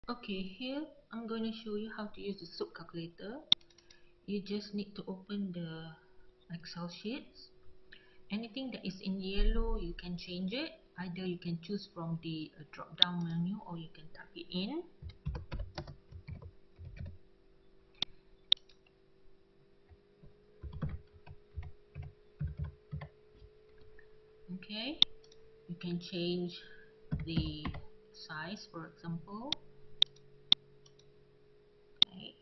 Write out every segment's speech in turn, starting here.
Okay, here I'm going to show you how to use the soup calculator. You just need to open the Excel sheets. Anything that is in yellow, you can change it. Either you can choose from the drop down menu or you can type it in. Okay, you can change the size, for example. Okay,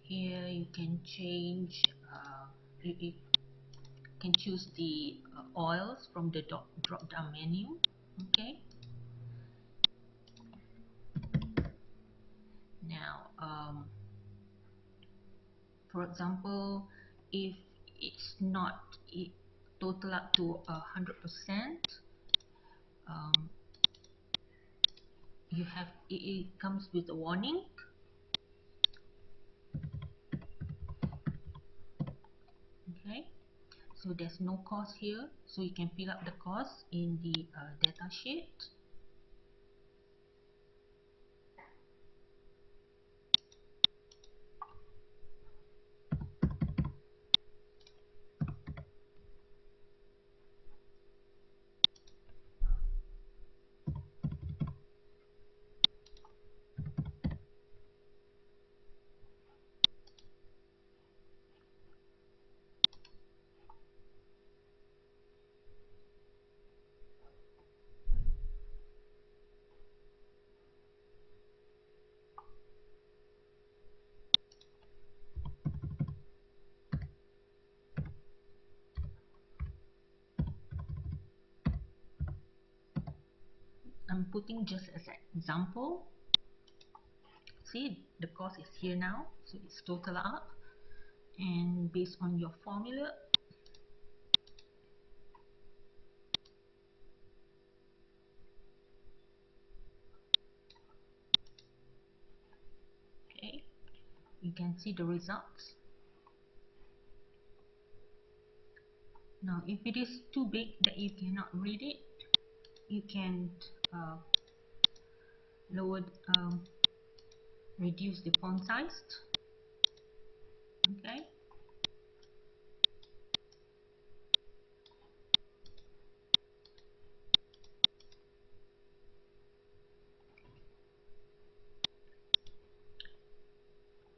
here you can change, you can choose the oils from the drop down menu. Okay, now for example, if it's not total up to 100%, um, it comes with a warning. Okay, so there's no cost here, so you can fill up the cost in the data sheet. I'm putting just as an example. See, the cost is here now, so it's total up, and based on your formula, okay, you can see the results. Now, if it is too big that you cannot read it, you can uh, lower, reduce the font size. Okay.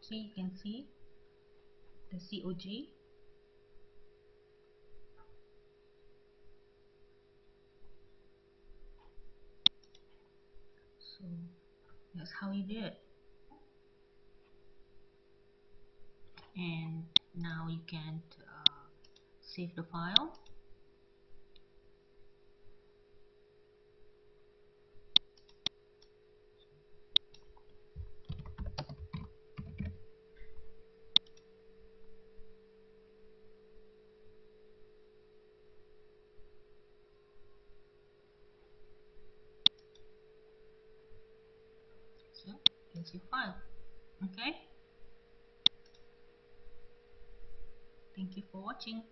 So you can see the COG. So that's how you do it. And now you can save the file. So here's your file. Okay. Thank you for watching.